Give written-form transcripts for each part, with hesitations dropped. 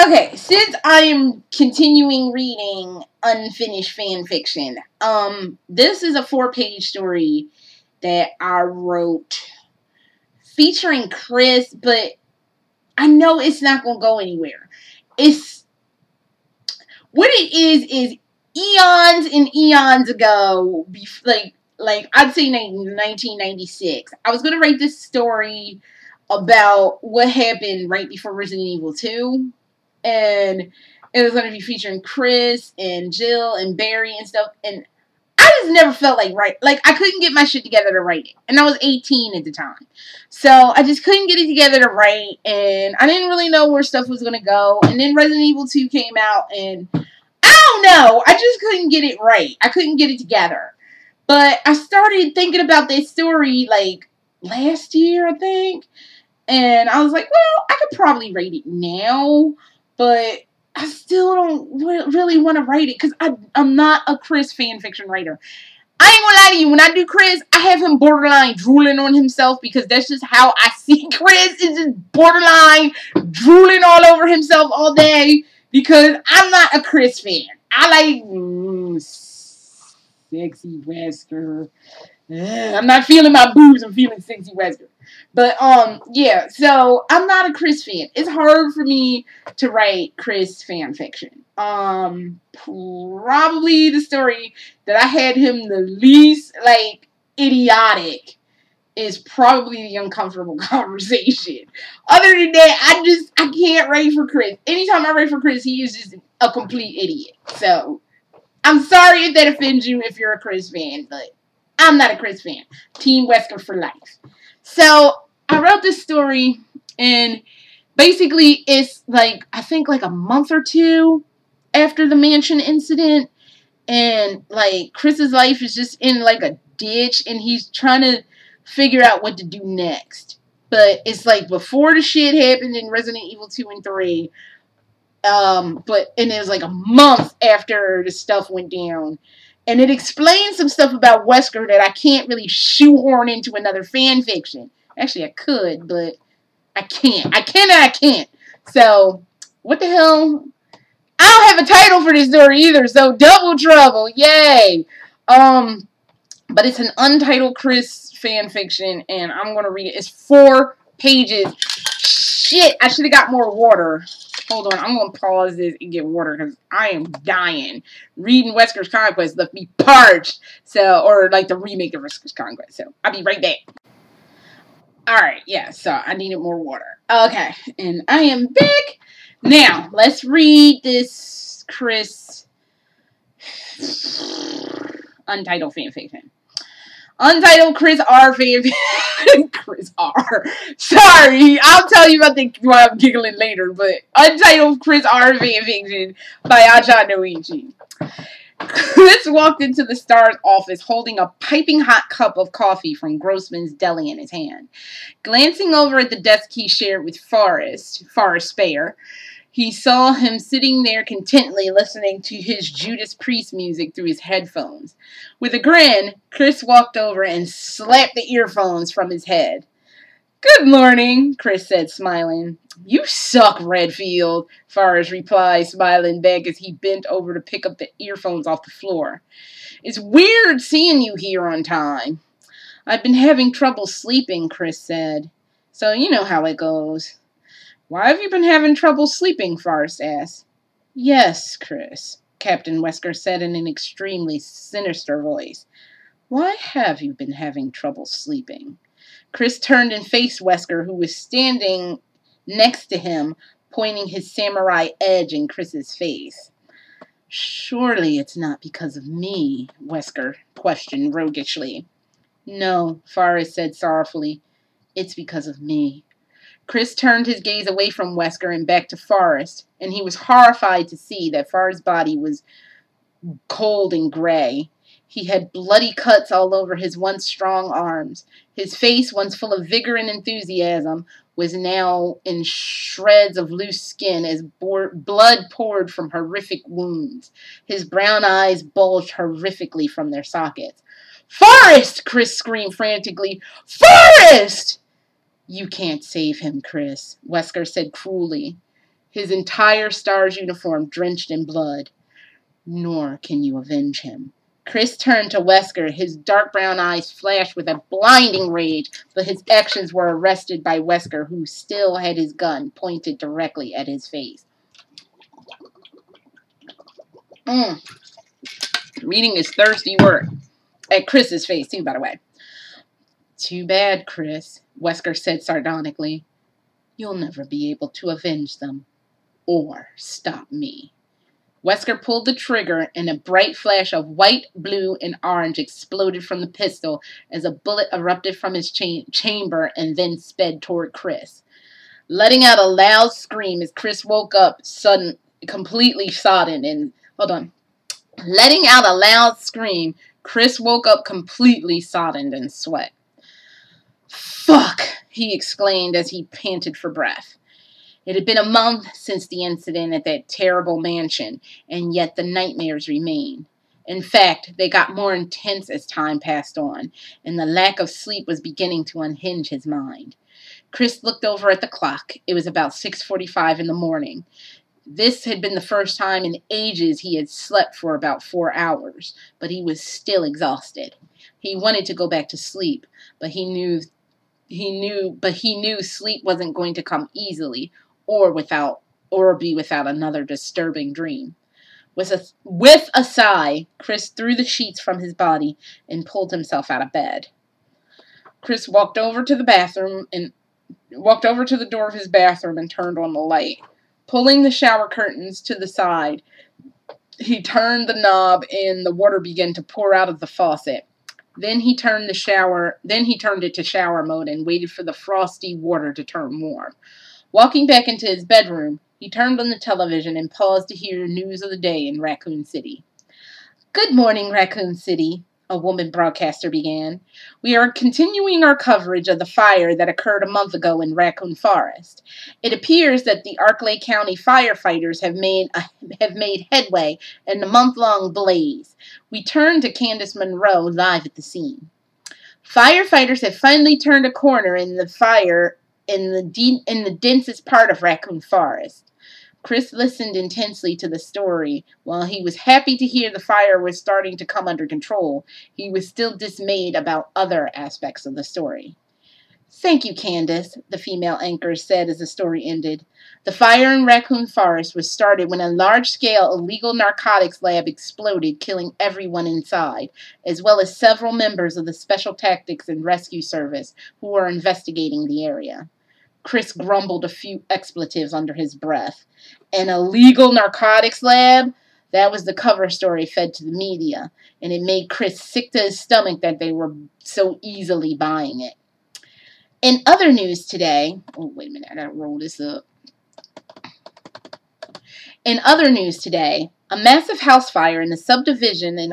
Okay, since I am continuing reading unfinished fan fiction, this is a 4-page story that I wrote featuring Chris, but I know it's not going to go anywhere. It's what it is eons and eons ago, like I'd say 1996. I was going to write this story about what happened right before Resident Evil 2. And it was going to be featuring Chris and Jill and Barry and stuff. And I just never felt like I couldn't get my shit together to write it. And I was 18 at the time. So I just couldn't get it together to write. And I didn't really know where stuff was going to go. And then Resident Evil 2 came out. And I don't know. I just couldn't get it right. I couldn't get it together. But I started thinking about this story like last year, I think. And I was like, well, I could probably write it now. But I still don't really want to write it because I'm not a Chris fanfiction writer. I ain't gonna lie to you. When I do Chris, I have him borderline drooling on himself because that's just how I see Chris. Is just borderline drooling all over himself all day because I'm not a Chris fan. I like sexy Wesker. I'm not feeling my boobs. I'm feeling sexy Wesker. But, yeah, so I'm not a Chris fan. It's hard for me to write Chris fan fiction. Probably the story that I had him the least, idiotic is probably the uncomfortable conversation. Other than that, I can't write for Chris. Anytime I write for Chris, he is just a complete idiot. So, I'm sorry if that offends you if you're a Chris fan, but I'm not a Chris fan. Team Wesker for life. So, I wrote this story, and basically it's I think a month or two after the mansion incident, and Chris's life is just in a ditch, and he's trying to figure out what to do next. But it's before the shit happened in Resident Evil 2 and 3, and it was a month after the stuff went down. And it explains some stuff about Wesker that I can't really shoehorn into another fan fiction. Actually, I could, but I can't. I can't. So, what the hell? I don't have a title for this story either, so double trouble. Yay. But it's an Untitled Chris fan fiction, and I'm going to read it. It's 4 pages. Shit, I should have got more water. Hold on, I'm going to pause this and get water because I am dying. Reading Wesker's Conquest left me parched. So, or the remake of Wesker's Conquest. So, I'll be right back. Alright, yeah, so I needed more water. Okay, and I am back. Now, let's read this Chris Untitled fanfiction. Untitled Chris R fanfiction. Chris R. Sorry, I'll tell you about why I'm giggling later, but Untitled Chris R fanfiction by Acha Noichi. Chris walked into the star's office holding a piping hot cup of coffee from Grossman's Deli in his hand. Glancing over at the desk he shared with Forrest Spare, he saw him sitting there contentedly listening to his Judas Priest music through his headphones. With a grin, Chris walked over and slapped the earphones from his head. "Good morning," Chris said, smiling. "You suck, Redfield," Forrest replied, smiling back as he bent over to pick up the earphones off the floor. "It's weird seeing you here on time." "I've been having trouble sleeping," Chris said. "So you know how it goes." "Why have you been having trouble sleeping?" Forrest asked. "Yes, Chris," Captain Wesker said in an extremely sinister voice. "Why have you been having trouble sleeping?" Chris turned and faced Wesker, who was standing next to him, pointing his samurai edge in Chris's face. "Surely it's not because of me," Wesker questioned roguishly. "No," Forrest said sorrowfully. "It's because of me." Chris turned his gaze away from Wesker and back to Forrest, and he was horrified to see that Forrest's body was cold and gray. He had bloody cuts all over his once strong arms. His face, once full of vigor and enthusiasm, was now in shreds of loose skin as blood poured from horrific wounds. His brown eyes bulged horrifically from their sockets. "Forrest!" Chris screamed frantically. "Forrest!" "You can't save him, Chris," Wesker said cruelly. his entire STARS uniform drenched in blood. Nor can you avenge him. Chris turned to Wesker. His dark brown eyes flashed with a blinding rage, but his actions were arrested by Wesker, who still had his gun pointed directly at his face. Reading is thirsty work. At Chris's face, too, by the way. Too bad, Chris, Wesker said sardonically. You'll never be able to avenge them. Or stop me. Wesker pulled the trigger, and a bright flash of white, blue, and orange exploded from the pistol as a bullet erupted from his chamber and then sped toward Chris. Letting out a loud scream as Chris woke up, completely sodden and... Letting out a loud scream, Chris woke up completely sodden in sweat. Fuck, he exclaimed as he panted for breath. It had been a month since the incident at that terrible mansion, and yet the nightmares remained. In fact, they got more intense as time passed on, and the lack of sleep was beginning to unhinge his mind. Chris looked over at the clock. It was about 6:45 in the morning. This had been the first time in ages he had slept for about 4 hours, but he was still exhausted. He wanted to go back to sleep, but he knew sleep wasn't going to come easily or be without another disturbing dream. With a sigh, Chris threw the sheets from his body and pulled himself out of bed. Chris walked over to the door of his bathroom and turned on the light. Pulling the shower curtains to the side, he turned the knob and the water began to pour out of the faucet. Then he turned it to shower mode and waited for the frosty water to turn warm. Walking back into his bedroom, he turned on the television and paused to hear news of the day in Raccoon City. Good morning, Raccoon City, a woman broadcaster began. We are continuing our coverage of the fire that occurred a month ago in Raccoon Forest. It appears that the Arklay County firefighters have made headway in the month-long blaze. We turn to Candace Monroe live at the scene. Firefighters have finally turned a corner in the fire in the densest part of Raccoon Forest. Chris listened intensely to the story. While he was happy to hear the fire was starting to come under control, he was still dismayed about other aspects of the story. Thank you, Candace, the female anchor said as the story ended. The fire in Raccoon Forest was started when a large-scale illegal narcotics lab exploded, killing everyone inside, as well as several members of the Special Tactics and Rescue Service who were investigating the area. Chris grumbled a few expletives under his breath. An illegal narcotics lab? That was the cover story fed to the media, and it made Chris sick to his stomach that they were so easily buying it. In other news today... Oh, wait a minute, I gotta roll this up. In other news today, a massive house fire in a subdivision in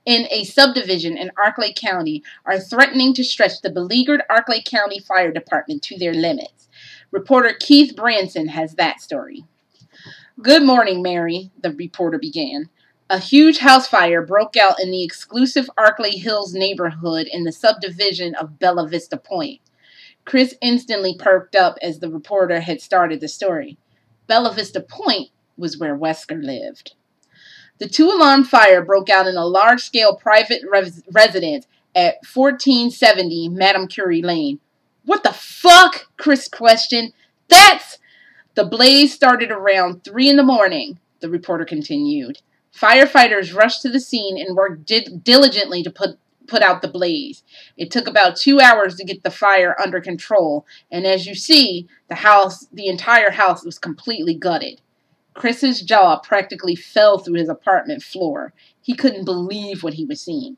Arklay County are threatening to stretch the beleaguered Arklay County Fire Department to their limits. Reporter Keith Branson has that story. Good morning, Mary, the reporter began. A huge house fire broke out in the exclusive Arklay Hills neighborhood in the subdivision of Bella Vista Point. Chris instantly perked up as the reporter had started the story. Bella Vista Point was where Wesker lived. The two-alarm fire broke out in a large-scale private residence at 1470 Madame Curie Lane. What the fuck? Chris questioned. The blaze started around 3 a.m, the reporter continued. Firefighters rushed to the scene and worked diligently to put out the blaze. It took about 2 hours to get the fire under control, and as you see, the entire house was completely gutted. Chris's jaw practically fell through his apartment floor. He couldn't believe what he was seeing.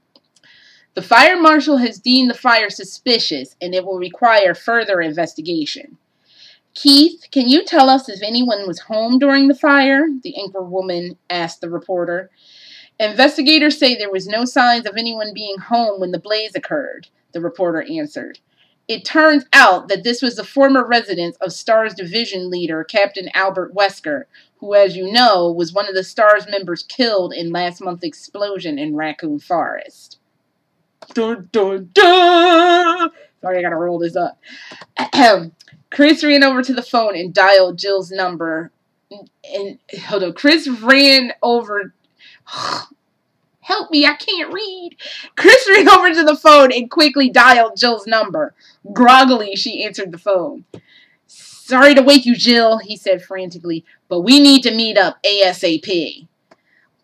The fire marshal has deemed the fire suspicious, and it will require further investigation. Keith, can you tell us if anyone was home during the fire? The anchorwoman asked the reporter. Investigators say there was no signs of anyone being home when the blaze occurred, the reporter answered. It turns out that this was the former residence of STARS division leader Captain Albert Wesker, who, as you know, was one of the STARS members killed in last month's explosion in Raccoon Forest. Dun, dun, dun! Sorry, I gotta roll this up. Chris ran over to the phone and dialed Jill's number And hold on, Chris ran over. Help me, I can't read. Chris ran over to the phone and quickly dialed Jill's number. Groggily, she answered the phone. Sorry to wake you, Jill, he said frantically, but we need to meet up ASAP.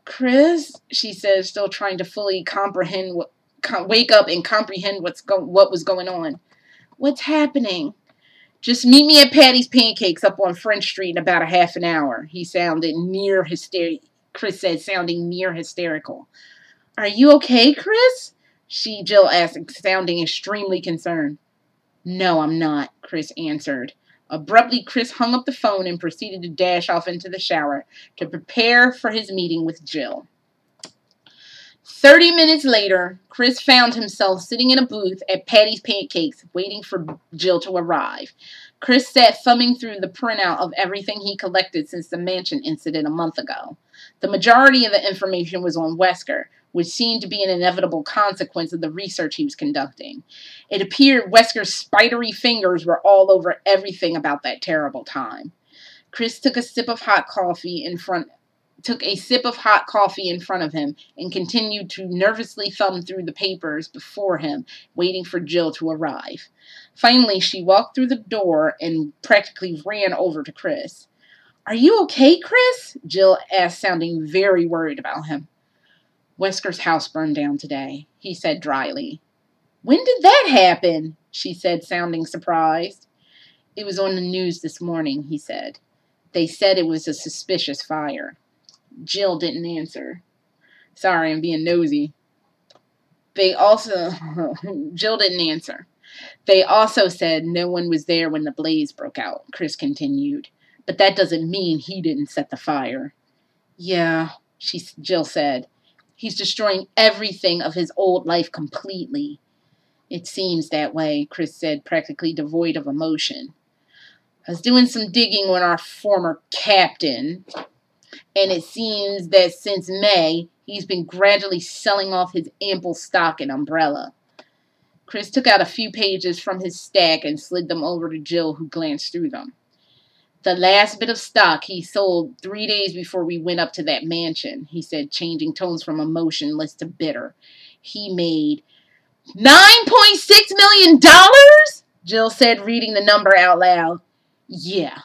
Chris, she said, still trying to fully wake up and comprehend what was going on. What's happening? Just meet me at Patty's Pancakes up on French Street in about a half an hour. Chris said, sounding near hysterical. Are you okay, Chris? Jill asked, sounding extremely concerned. No, I'm not, Chris answered. Abruptly, Chris hung up the phone and proceeded to dash off into the shower to prepare for his meeting with Jill. 30 minutes later, Chris found himself sitting in a booth at Patty's Pancakes, waiting for Jill to arrive. Chris sat thumbing through the printout of everything he collected since the mansion incident a month ago. The majority of the information was on Wesker, which seemed to be an inevitable consequence of the research he was conducting. It appeared Wesker's spidery fingers were all over everything about that terrible time. Chris took a sip of hot coffee in front of him and continued to nervously thumb through the papers before him, waiting for Jill to arrive. Finally, she walked through the door and practically ran over to Chris. Are you okay, Chris? Jill asked, sounding very worried about him. Wesker's house burned down today, he said dryly. When did that happen? She said, sounding surprised. It was on the news this morning, he said. They said it was a suspicious fire. Jill didn't answer. Sorry, I'm being nosy. Jill didn't answer. They also said no one was there when the blaze broke out, Chris continued. But that doesn't mean he didn't set the fire. Yeah, Jill said. He's destroying everything of his old life completely. It seems that way, Chris said, practically devoid of emotion. I was doing some digging on our former captain, and it seems that since May, he's been gradually selling off his ample stock in Umbrella. Chris took out a few pages from his stack and slid them over to Jill, who glanced through them. The last bit of stock he sold 3 days before we went up to that mansion, he said, changing tones from emotionless to bitter. He made $9.6 million? Jill said, reading the number out loud. Yeah.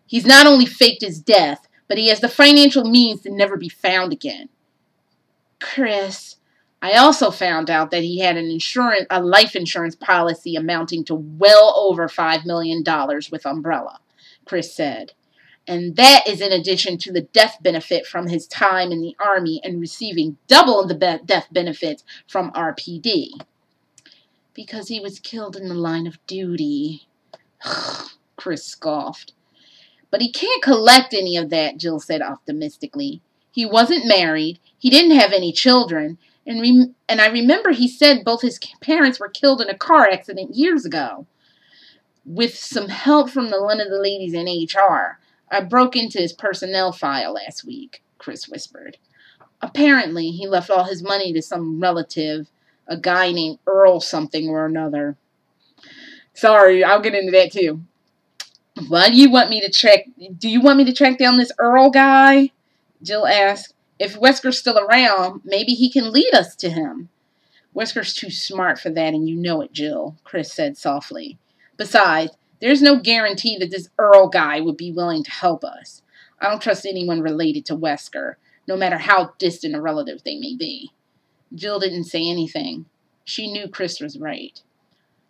He's not only faked his death, but he has the financial means to never be found again. Chris, I also found out that he had a life insurance policy amounting to well over $5 million with Umbrella, Chris said. And that is in addition to the death benefit from his time in the Army and receiving double the death benefits from RPD. Because he was killed in the line of duty. Chris scoffed. But he can't collect any of that, Jill said optimistically. He wasn't married. He didn't have any children. And I remember he said both his parents were killed in a car accident years ago. With some help from one of the ladies in HR, I broke into his personnel file last week, Chris whispered. Apparently, he left all his money to some relative, a guy named Earl something or another. Sorry, I'll get into that too. Why do you want me to track down this Earl guy? Jill asked. If Wesker's still around, maybe he can lead us to him. Wesker's too smart for that, and you know it, Jill, Chris said softly. Besides, there's no guarantee that this Earl guy would be willing to help us. I don't trust anyone related to Wesker, no matter how distant a relative they may be. Jill didn't say anything. She knew Chris was right.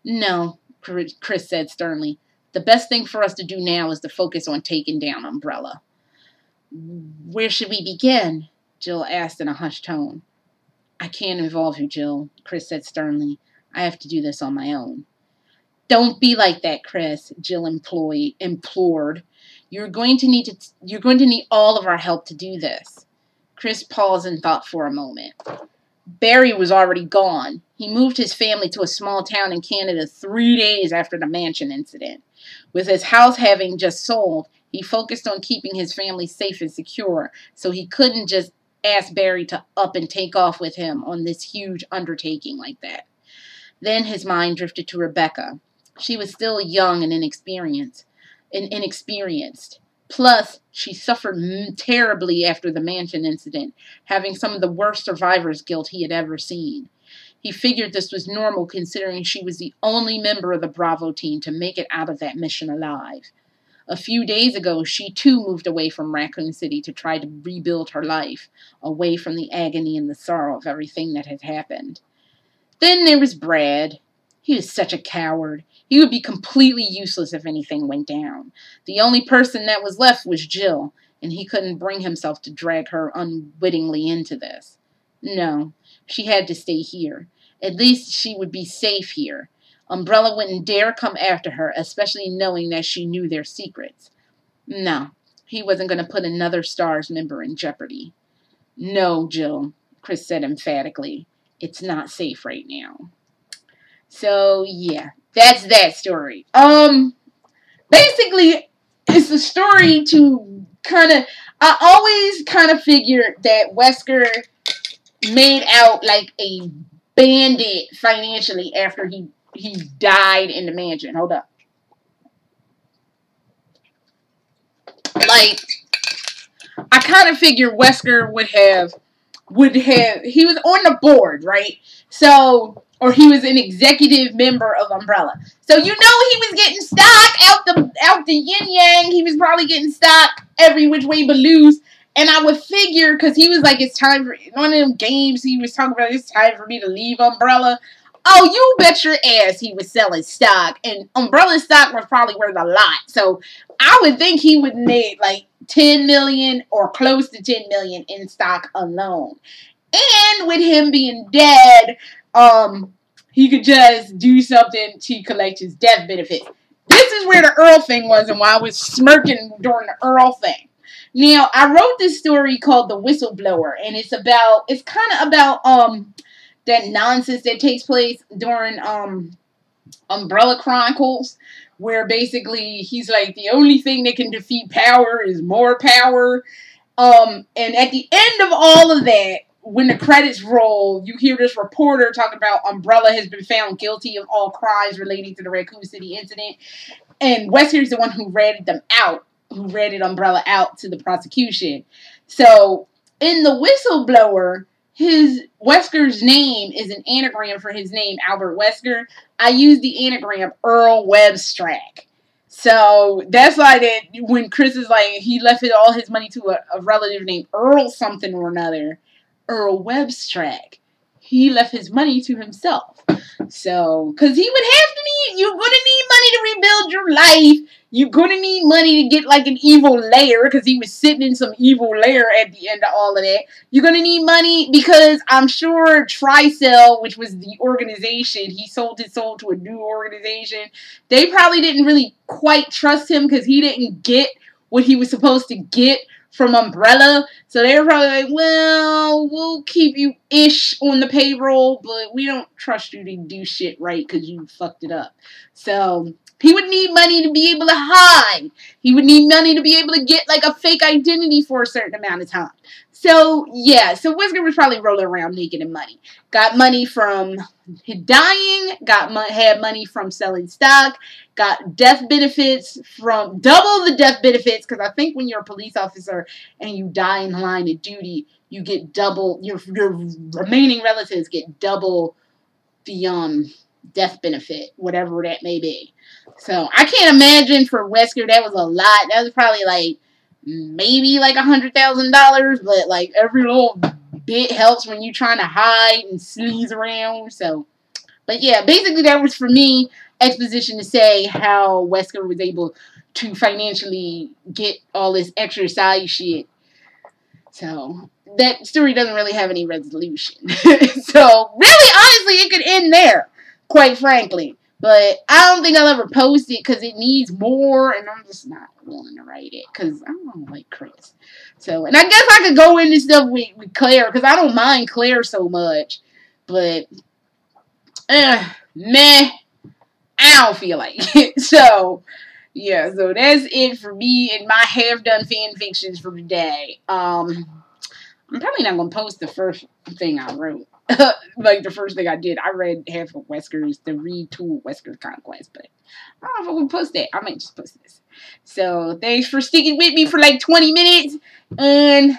No, Chris said sternly. The best thing for us to do now is to focus on taking down Umbrella. Where should we begin? Jill asked in a hushed tone. I can't involve you, Jill, Chris said sternly. I have to do this on my own. Don't be like that, Chris, Jill implored. You're going to need all of our help to do this. Chris paused and thought for a moment. Barry was already gone. He moved his family to a small town in Canada 3 days after the mansion incident. With his house having just sold, he focused on keeping his family safe and secure, so he couldn't just ask Barry to up and take off with him on this huge undertaking like that. Then his mind drifted to Rebecca. She was still young and inexperienced. Plus, she suffered terribly after the mansion incident, having some of the worst survivor's guilt he had ever seen. He figured this was normal considering she was the only member of the Bravo team to make it out of that mission alive. A few days ago, she too moved away from Raccoon City to try to rebuild her life, away from the agony and the sorrow of everything that had happened. Then there was Brad. He was such a coward. He would be completely useless if anything went down. The only person that was left was Jill, and he couldn't bring himself to drag her unwittingly into this. No, she had to stay here. At least she would be safe here. Umbrella wouldn't dare come after her, especially knowing that she knew their secrets. No, he wasn't going to put another STARS member in jeopardy. No, Jill, Chris said emphatically. It's not safe right now. So, yeah, that's that story. Basically, it's a story to I always kind of figured that Wesker made out like a bandit financially after he died in the mansion. Hold up. Like, I kind of figured Wesker would have, he was on the board, right? So, or he was an executive member of Umbrella. So, you know, he was getting stock out the yin yang. He was probably getting stock every which way but loose. And I would figure, because he was like, it's time for, one of them games he was talking about, it's time for me to leave Umbrella. Oh, you bet your ass he was selling stock. And Umbrella stock was probably worth a lot. So I would think he would make like $10 million or close to $10 million in stock alone. And with him being dead, he could just do something to collect his death benefit. This is where the Earl thing was and why I was smirking during the Earl thing. Now, I wrote this story called The Whistleblower, and it's kind of about that nonsense that takes place during Umbrella Chronicles, where basically he's like, the only thing that can defeat power is more power. And at the end of all of that, when the credits roll, you hear this reporter talking about Umbrella has been found guilty of all crimes relating to the Raccoon City incident, and Wesker's the one who ratted Umbrella out to the prosecution. So, in The Whistleblower, Wesker's name is an anagram for his name, Albert Wesker. I use the anagram Earl Webstrack. So, that's why that when Chris is like, he left all his money to a relative named Earl something or another, Earl Webstrack. He left his money to himself. So, because he would have to you're going to need money to rebuild your life. You're going to need money to get like an evil lair, because he was sitting in some evil lair at the end of all of that. You're going to need money because I'm sure Tricell, which was the organization, he sold his soul to a new organization. They probably didn't really quite trust him because he didn't get what he was supposed to get from Umbrella. So they were probably like, well, we'll keep you ish on the payroll, but we don't trust you to do shit right because you fucked it up. So he would need money to be able to hide. He would need money to be able to get like a fake identity for a certain amount of time. So yeah, so Wesker was probably rolling around naked in money. Got money from dying, had money from selling stock, got death benefits from double the death benefits, because I think when you're a police officer and you die in the line of duty, you get double, your remaining relatives get double the death benefit, whatever that may be. So I can't imagine for Wesker that was a lot. That was probably like maybe like $100,000, but like every little bit helps when you're trying to hide and sleaze around. So, but yeah, basically that was for me exposition to say how Wesker was able to financially get all this exercise shit. So that story doesn't really have any resolution. So really, honestly, it could end there, quite frankly. But I don't think I'll ever post it because it needs more, and I'm just not willing to write it because I don't like Chris. So, and I guess I could go into stuff with Claire because I don't mind Claire so much. But, meh, I don't feel like it. So, yeah, so that's it for me and my half-done fan fictions for today. I'm probably not going to post the first thing I wrote. like the first thing I did. I read half of Wesker's, the retool Wesker's Conquest, but I don't know if I'm gonna post that. I might just post this. So thanks for sticking with me for like 20 minutes, and